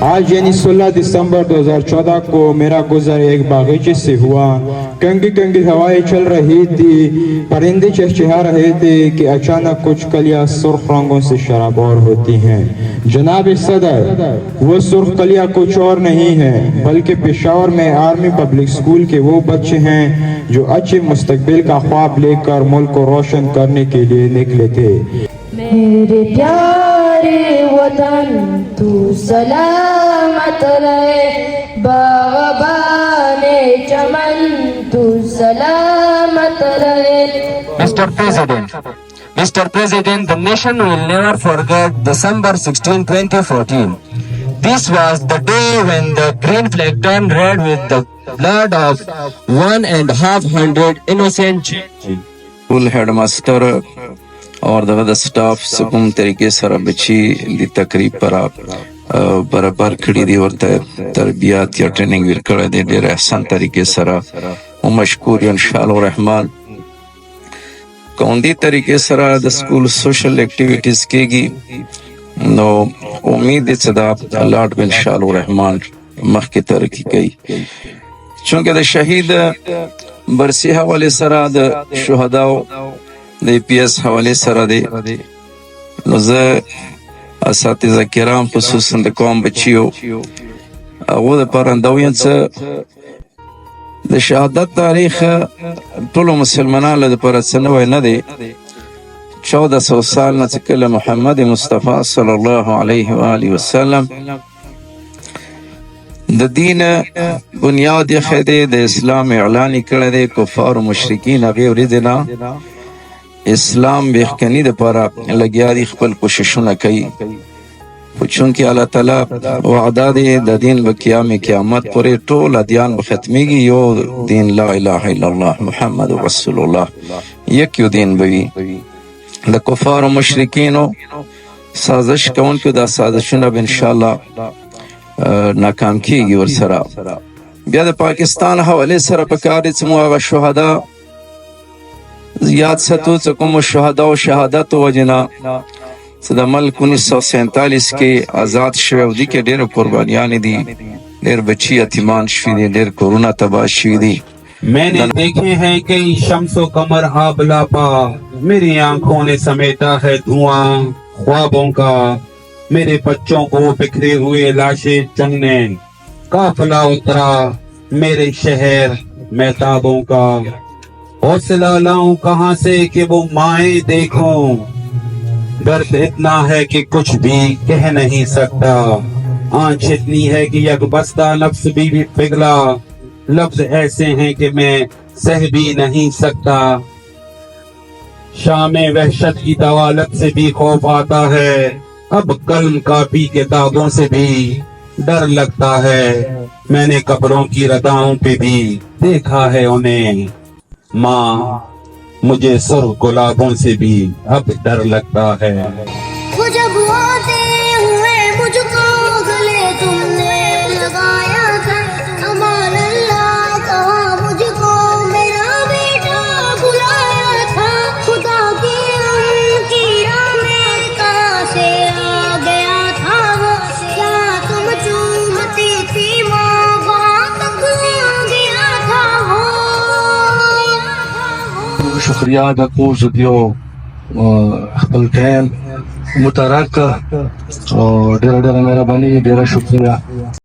आज यानी 16 दिसंबर 2014 को मेरा गुजर एक बागीचे से हुआ। कंगी कंगी हवाएं चल रही थी, परिंदे चहचहा रहे थे कि अचानक कुछ कलियां सुर्ख रंगों से शराबोर होती हैं। जनाब सदर, वो सुर्ख कलियां कुछ और नहीं है बल्कि पेशावर में आर्मी पब्लिक स्कूल के वो बच्चे हैं जो अच्छे मुस्तकबिल का ख्वाब लेकर मुल्क को रोशन करने के लिए निकले थे। मेरे प्यारे वतन तू सलामत रहे, बाग़बाने चमन तू सलामत रहे। Mr. President, the nation will never forget December 16, 2014. This was the day when the green flag turned red with the blood of 1,500 innocent children. School headmaster और दगद स्टाफ सुकून तरीके सर बच्ची दी तकरीब पर आप बराबर खड़ी दी और तरबियत या ट्रेनिंग विरकड़ दे डेर एहसान तरीके सर मशकूर इंशाअल्लाह रहमान कौंदी तरीके सर द स्कूल सोशल एक्टिविटीज केगी नो उम्मीद सदा अल्लाह इंशाअल्लाह रहमान मख की तरक्की कई चूंकि द शहीद बरसी हवाले सर द शुहदाओ द पीएस हवाले सर दे नज़ असातिज़ा किराम खुसूसन द कौम बच्चियों वो द परंदोयन से द शहादत तारीख टोलो मुसलमाना लद पर सनवे न दे 1400 साल न तकल मोहम्मद मुस्तफ़ा सल्लल्लाहु अलैहि वसल्लम द दीन बुनियाद खैदे द इस्लाम एलानी कर दे कुफार मुशरिकीन अगे उरिदना इस्लाम बेखनी द पारा लगिया दी खपल कोशिशों कई चूंकि अल्लाह ताला वअदा दे द दीन बकिया में क़यामत पूरे टोल अदियान बखतमीगी यो दीन ला इलाहा इल्लल्लाह मुहम्मद रसूलुल्लाह एक यो दीन बवी द कुफार मुशरिकीन साजिश कौन के दा साजिशों अब इंशाअल्लाह नाकाम कीगी और सरा बिया द पाकिस्तान हवाले सर पकार मुआ शुहदा याद सतो चकुम शहादा और शहादत वजना सदा मल्क 1947 के आजाद शवदी के डेर कुर्बानियां दी डेर बच्ची यतीमान शवीदी डेर कोरोना तबाह शवीदी मैंने देखे हैं कई शम्सो कमर आबला पा, मेरी आंखों ने समेटा है धुआं ख्वाबों का, मेरे बच्चों को बिखरे हुए लाशें चुनने काफिला उतरा मेरे शहर मेहताबों का। हौसला लाऊं कहां से कि वो माए देखूं, दर्द इतना है कि कुछ भी कह नहीं सकता, आंच इतनी है कि यकबस्ता नफ्स भी पिघला, लफ्ज ऐसे हैं कि मैं सह भी नहीं सकता, शाम वहशत की दवालत से भी खौफ आता है, अब कलम कापी के दागों से भी डर लगता है, मैंने कब्रों की रदाओं पे भी देखा है उन्हें, माँ मुझे सुर्ख गुलाबों से भी अब डर लगता है। वो जब आते हुए मुझको गले तुमने लगाया था, अमान अल्लाह कहा मुझको मेरा बेटा बुलाया था, खुदा की उनकी राह में कहाँ से आ गया था वो, क्या तुम चूमती थी माँ वहाँ तक आ गया था वो। शुक्रिया अदा को जो खपल टाइम मुतारक और डेरा डेरा मेहरबानी डेरा शुक्रिया।